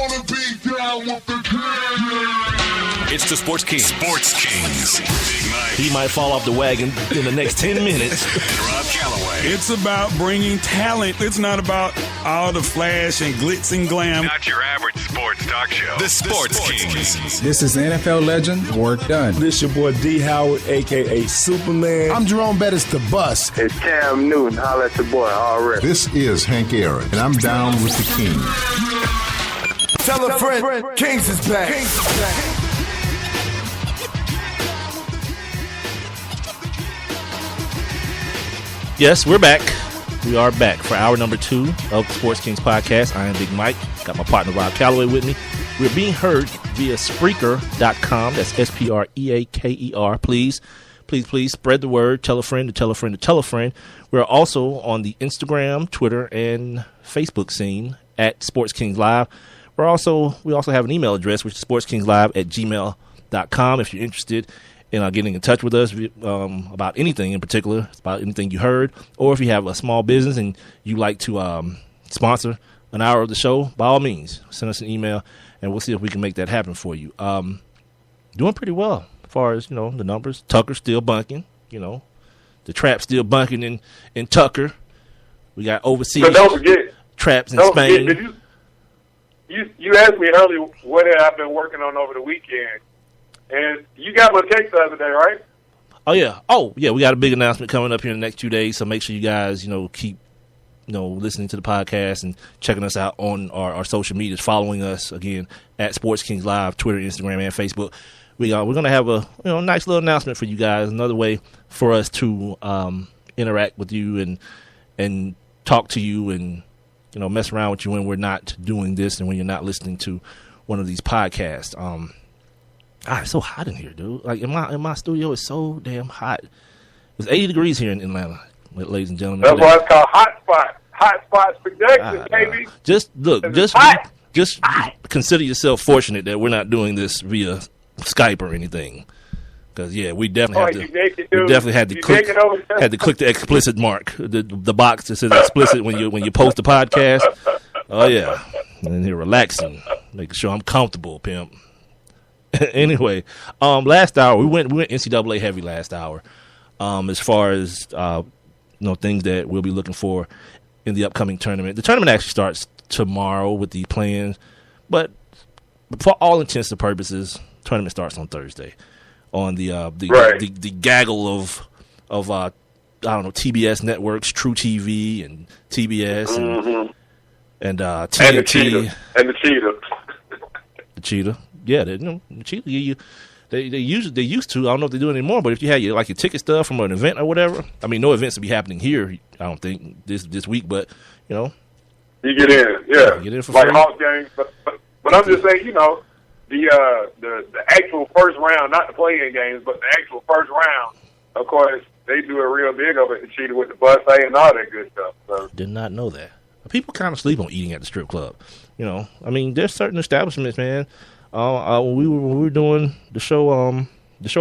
wanna be down with the king. It's the Sports Kings. Sports Kings. Big Mike. He might fall off the wagon in the next 10 minutes. And Rob Calloway. It's about bringing talent. It's not about all the flash and glitz and glam. Not your average sports talk show. The Sports Kings. This is NFL legend, Work Done. This your boy D. Howard, a.k.a. Superman. I'm Jerome Bettis, the bus. It's Cam Newton. Holla at your boy, already. This is Hank Aaron, and I'm down with the king. Tell a friend, Kings is back. Yes, we're back. We are back for hour number 2 of the Sports Kings podcast. I am Big Mike. Got my partner Rob Calloway with me. We're being heard via Spreaker.com. That's Spreaker. Please spread the word. Tell a friend to tell a friend to tell a friend. We're also on the Instagram, Twitter, and Facebook scene at Sports Kings Live. We also have an email address, which is sportskingslive@gmail.com. If you're interested in getting in touch with us about anything in particular, about anything you heard, or if you have a small business and you like to sponsor an hour of the show, by all means, send us an email, and we'll see if we can make that happen for you. Doing pretty well as far as, the numbers. Tucker's still bunking, The Trap's still bunking in Tucker. We got overseas traps in Spain. Forget, you asked me earlier what I've been working on over the weekend. And you got my text the other day, right? Oh, yeah. We got a big announcement coming up here in the next 2 days, so make sure you guys, keep, listening to the podcast and checking us out on our social medias, following us, again, at Sports Kings Live, Twitter, Instagram, and Facebook. We're going to have a nice little announcement for you guys, another way for us to interact with you and talk to you and, mess around with you when we're not doing this and when you're not listening to one of these podcasts. It's so hot in here, dude. Like in my studio, it's so damn hot. It's 80 degrees here in Atlanta, ladies and gentlemen. That's why it's called Hot Spot. Hot Spots Production, baby. Just consider yourself fortunate that we're not doing this via Skype or anything. Because we definitely had to click the explicit mark, the box that says explicit when you post the podcast. Oh yeah, and then here relaxing, making sure I'm comfortable, pimp. Anyway, last hour we went NCAA heavy last hour. As far as things that we'll be looking for in the upcoming tournament. The tournament actually starts tomorrow with the play-ins, but for all intents and purposes, tournament starts on Thursday. On the gaggle of TBS networks, True TV and TBS and TNT and the Cheetah. The Cheetah. Yeah, the Cheetah. They used to. I don't know if they do it anymore. But if you had your ticket stuff from an event or whatever, I mean, no events will be happening here. I don't think this week, but you get in. Yeah, get in for like free. Hawk games. But I'm just saying, the actual first round, not the play-in games, but the actual first round. Of course, they do it real big over at the Cheetah with the buffet and all that good stuff. So. Did not know that. People kind of sleep on eating at the strip club. I mean, there's certain establishments, man. When we were doing the show I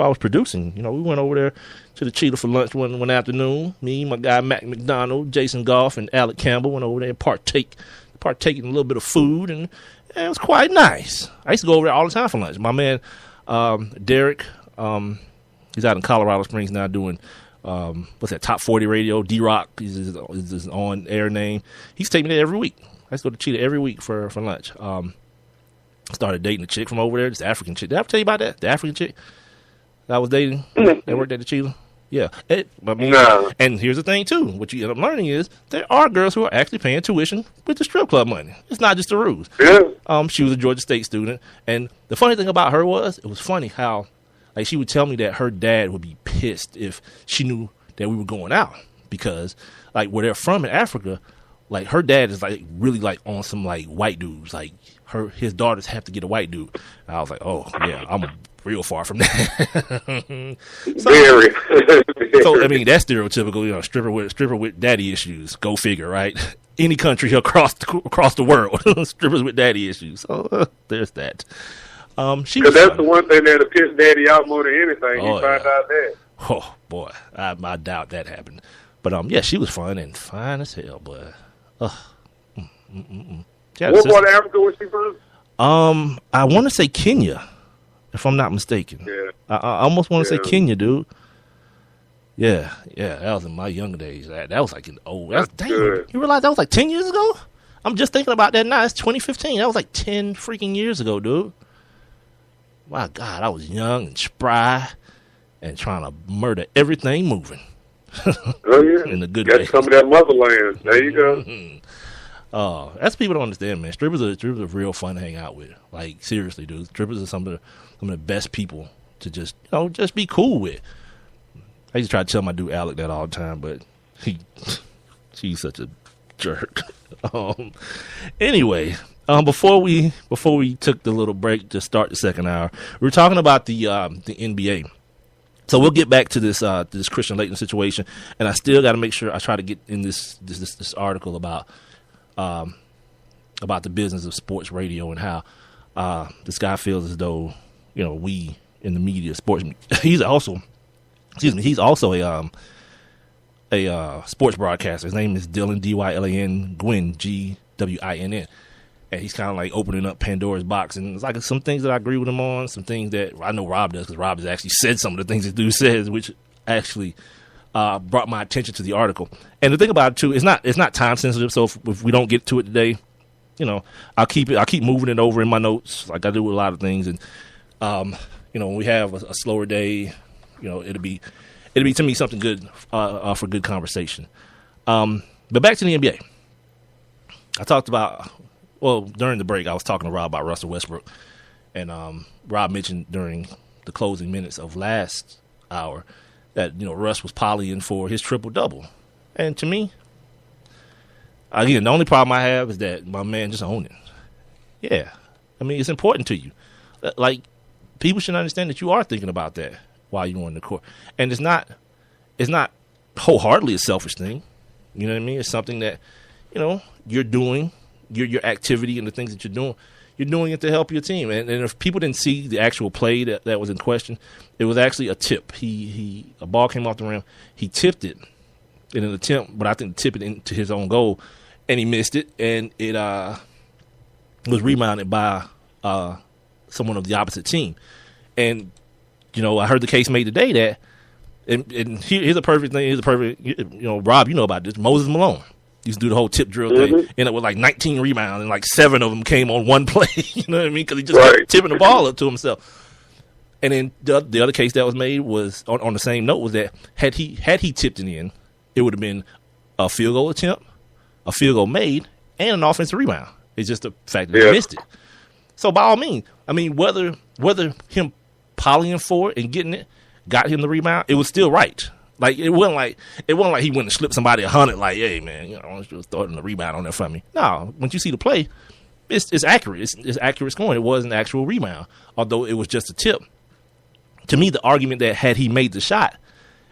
was producing, we went over there to the Cheetah for lunch one afternoon. Me, my guy Mac McDonald, Jason Goff, and Alec Campbell went over there and partaking a little bit of food, and it was quite nice. I used to go over there all the time for lunch. My man Derek, he's out in Colorado Springs now doing Top 40 Radio. D-Rock is his on-air name. He's taking me there every week. I used to go to Cheetah every week for lunch. Started dating a chick from over there, this African chick. Did I ever tell you about that? The African chick that I was dating that worked at the Cheetah? Yeah. No. And here's the thing, too. What you end up learning is there are girls who are actually paying tuition with the strip club money. It's not just a ruse. Yeah. She was a Georgia State student. And the funny thing about her was, it was funny how, she would tell me that her dad would be pissed if she knew that we were going out. Because, where they're from in Africa, her dad is, really, on some, white dudes. His daughters have to get a white dude. And I was like, oh, yeah, I'm real far from that. So, I mean, that's stereotypical, stripper with daddy issues. Go figure, right? Any country across the world, strippers with daddy issues. So there's that. Because that's the one thing that'll piss daddy out more than anything. He find out that. Oh boy, I doubt that happened. But she was fun as hell, boy. What part of Africa was she from? I want to say Kenya, if I'm not mistaken. Yeah. I almost want to say Kenya, dude. Yeah, that was in my younger days. That was like dang, you realize that was like 10 years ago? I'm just thinking about that now. It's 2015. That was like 10 freaking years ago, dude. My God, I was young and spry and trying to murder everything moving. Oh, yeah. In a good Got way. some of that motherland. There you go. That's people don't understand, man. Strippers are real fun to hang out with. Like, seriously, dude. Strippers are some of the best people to just be cool with. I used to try to tell my dude Alec that all the time, but he's such a jerk. Anyway, before we took the little break to start the second hour, we were talking about the NBA. So we'll get back to this Christian Laettner situation, and I still got to make sure I try to get in this article about the business of sports radio and how this guy feels as though we in the media, sports. He's also a sports broadcaster. His name is Dylan, Dylan, Gwynn, Gwinn, and he's kind of like opening up Pandora's box. And it's like some things that I agree with him on, some things that I know Rob does, because Rob has actually said some of the things this dude says, which actually brought my attention to the article. And the thing about it too, it's not time sensitive. So if we don't get to it today, I'll keep moving it over in my notes, like I do with a lot of things. And when we have a slower day, it'll be to me something good for good conversation. But back to the NBA. I talked about, during the break, I was talking to Rob about Russell Westbrook, and Rob mentioned during the closing minutes of last hour that Russ was polying for his triple-double. And to me, again, the only problem I have is that my man just owned it. Yeah. I mean, it's important to you. Like, people should understand that you are thinking about that while you're on the court. And it's not wholeheartedly a selfish thing. You know what I mean? It's something that, you're doing, your activity and the things that you're doing it to help your team. And if people didn't see the actual play that was in question, it was actually a tip. A ball came off the rim. He tipped it in an attempt, but I think tip it into his own goal, and he missed it. And it was rebounded by someone of the opposite team. And I heard the case made today that, and here's a perfect thing. Rob, you know about this. Moses Malone used to do the whole tip drill thing. Ended up with like 19 rebounds, and like 7 of them came on one play. You know what I mean? Because he just kept tipping the ball up to himself. And then the other case that was made was on the same note was that had he tipped it in, it would have been a field goal attempt, a field goal made, and an offensive rebound. It's just the fact that he missed it. So by all means, I mean whether him polying for it and getting it got him the rebound, it was still right. Like it wasn't like he went and slipped somebody 100. Like, hey man, why don't you just throw the rebound on there for me? No, once you see the play, it's accurate. It's accurate scoring. It wasn't an actual rebound, although it was just a tip. To me, the argument that had he made the shot,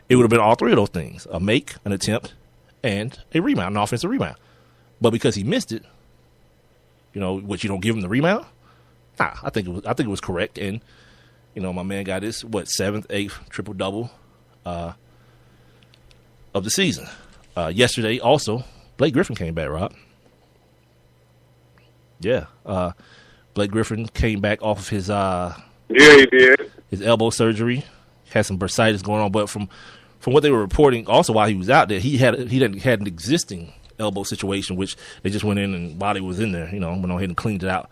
it would have been all three of those things: a make, an attempt, and a rebound, an offensive rebound. But because he missed it, you don't give him the rebound. Nah, I think it was correct, and my man got his 7th, 8th triple double of the season. Yesterday, also, Blake Griffin came back, Rob. Yeah, Blake Griffin came back off of his he did. His elbow surgery. Had some bursitis going on, but from what they were reporting, also while he was out there, he had an existing elbow situation, which they just went in and while he was in there, went on ahead and cleaned it out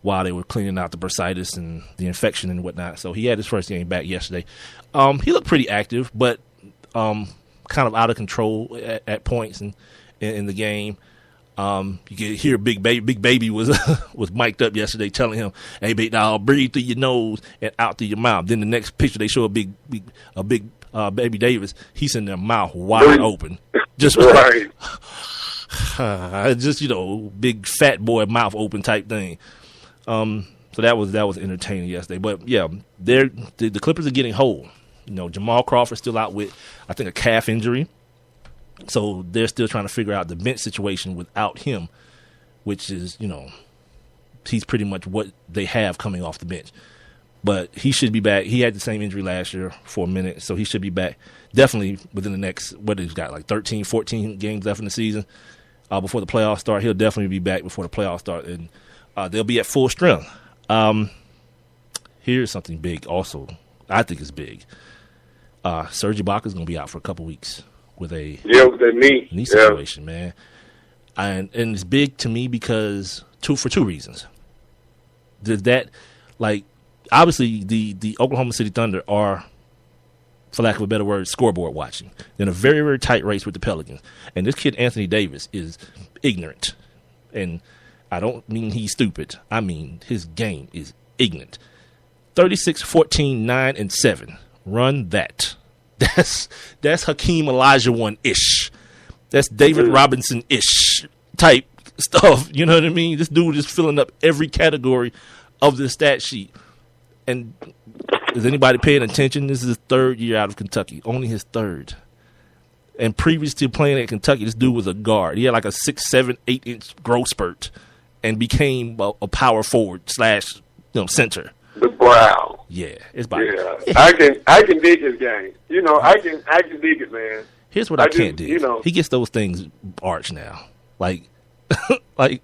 while they were cleaning out the bursitis and the infection and whatnot. So he had his first game back yesterday. He looked pretty active, but kind of out of control at points in the game. You could hear Big Baby was mic'd up yesterday telling him, "Hey, big dog, breathe through your nose and out through your mouth." Then the next picture they show a big Baby Davis. He's in their mouth wide open, just right. Just big fat boy mouth open type thing. So that was entertaining yesterday. But yeah, the Clippers are getting whole. Jamal Crawford's still out with, I think, a calf injury. So they're still trying to figure out the bench situation without him, which is, he's pretty much what they have coming off the bench. But he should be back. He had the same injury last year for a minute, so he should be back definitely within the next, he's got like 13, 14 games left in the season before the playoffs start. He'll definitely be back before the playoffs start. And They'll be at full strength. Here's something big also. I think it's big. Serge Ibaka is going to be out for a couple weeks with a knee situation, man. And it's big to me because for two reasons. Obviously the Oklahoma City Thunder are, for lack of a better word, scoreboard watching. They're in a very, very tight race with the Pelicans. And this kid, Anthony Davis, is ignorant. And I don't mean he's stupid. I mean his game is ignorant. 36, 14, 9, and 7. Run that. That's Hakeem Olajuwon-ish. That's David Robinson-ish type stuff. You know what I mean? This dude is filling up every category of the stat sheet. And is anybody paying attention? This is his third year out of Kentucky. Only his third. And previous to playing at Kentucky, this dude was a guard. He had like a 6, 7, 8-inch growth spurt and became a power forward / center. The brow. Yeah, it's I can dig his game. You know, I can dig it, man. Here's what I can't dig. He gets those things arched now. Like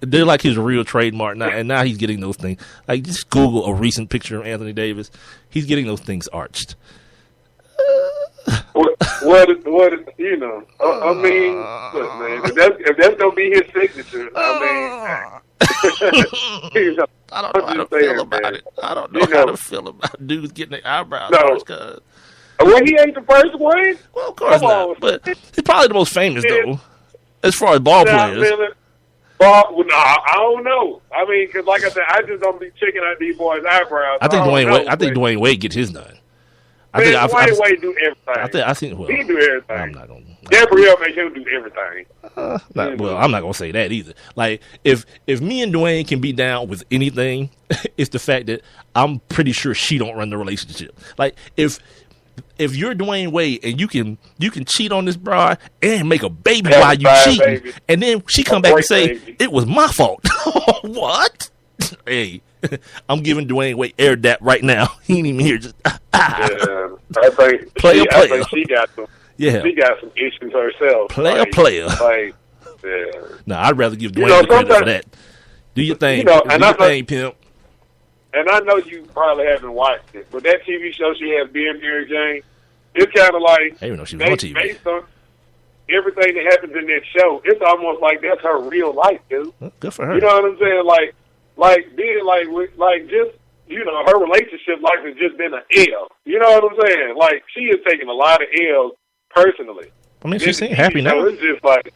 they're like his real trademark now, and now he's getting those things. Like, just Google a recent picture of Anthony Davis. He's getting those things arched. What you know? I mean, look, man. If that's gonna be his signature, I mean. You know, I don't know how to feel about it. I don't know how to feel about dudes getting their eyebrows arched. Well, he ain't the first one. Well, of course not. But he's probably the most famous, though, as far as ball players. I don't know. I mean, because like I said, I just don't be checking out these boys' eyebrows. I think Dwayne Wade gets his done. Dwayne Wade do everything. He do everything. I'm not gonna. Gabrielle make him do everything. I'm not gonna say that either. Like, if me and Dwayne can be down with anything, it's the fact that I'm pretty sure she don't run the relationship. Like, if you're Dwayne Wade and you can cheat on this broad and make a baby while you cheating, baby. And then she come back and say it was my fault. What? Hey, I'm giving Dwayne Wade air that right now. He ain't even here. Just I think she got some. Yeah, she got some issues herself. Player. Like, yeah. No, I'd rather give Dwayne the credit for that. Do your thing. Do your thing, pimp. And I know you probably haven't watched it, but that TV show she has, being Mary Jane, it's kind of like, I didn't know she was on TV. Based on everything that happens in that show, it's almost like that's her real life, dude. Well, good for her. You know what I'm saying? Like being just, you know, her relationship life has just been an L. You know what I'm saying? Like, she is taking a lot of L's personally. I mean, she's happy now. It's just like,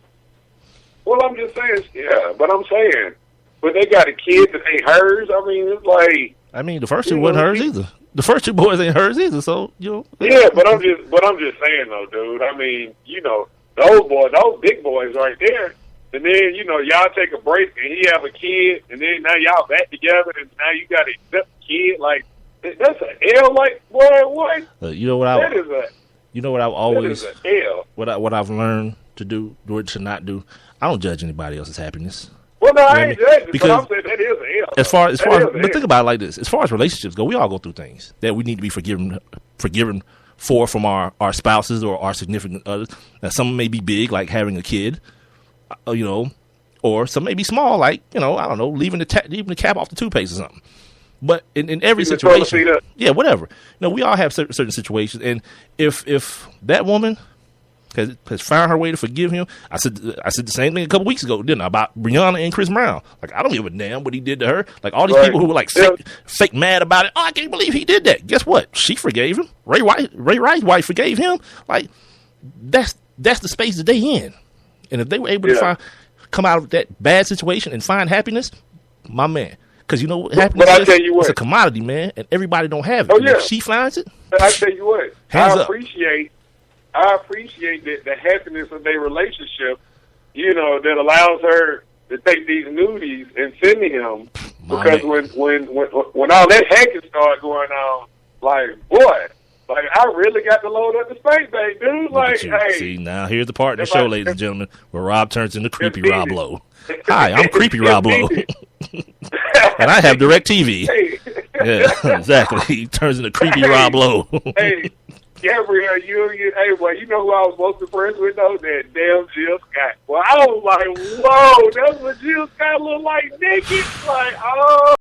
well, I'm just saying, yeah, but I'm saying, but they got a kid that ain't hers. I mean, it's like, the first two wasn't hers either. The first two boys ain't hers either. So, you know. Yeah, but I'm just saying though, dude. I mean, you know, those big boys right there. And then, you know, y'all take a break and he have a kid, and then now y'all back together, and now you got to accept the kid. Like, that's an L. Like, boy, what? You know what I've always, that is an L. What I've learned to do, or to not do. I don't judge anybody else's happiness. Well, no, I ain't judging, because I'm saying that is an L. As far as but think about it like this: as far as relationships go, we all go through things that we need to be forgiven for from our spouses or our significant others. Now, some may be big, like having a kid, you know, or some may be small, like, you know, I don't know, leaving the cap off the toothpaste or something. But in every situation, yeah, whatever. You know, we all have certain situations, and if that woman has found her way to forgive him, I said the same thing a couple weeks ago, didn't I, about Brianna and Chris Brown? Like, I don't give a damn what he did to her. Like, all these people who were like fake mad about it. Oh, I can't believe he did that. Guess what? She forgave him. Ray Rice's wife forgave him. Like, that's the space that they in. And if they were able to come out of that bad situation and find happiness, my man. Because you know what happiness is? It's a commodity, man, and everybody don't have it. Oh, yeah. If she finds it, but I tell you what, I appreciate the happiness of their relationship, you know, that allows her to take these nudies and send to him. Because when all that hacking started going on, like, boy, like, I really got to load up the space bank, dude. Like, hey. See, now here's the part of the show, ladies and gentlemen, where Rob turns into Creepy Rob Lowe. Hi, I'm Creepy Rob Lowe. And I have DirecTV. Hey. Yeah, exactly. He turns into Creepy Rob Lowe. Hey, Gabrielle Union. Hey, boy, you know who I was most impressed with, though? That damn Jill Scott. Well, I was like, whoa, that's what Jill Scott look like naked? Like, oh.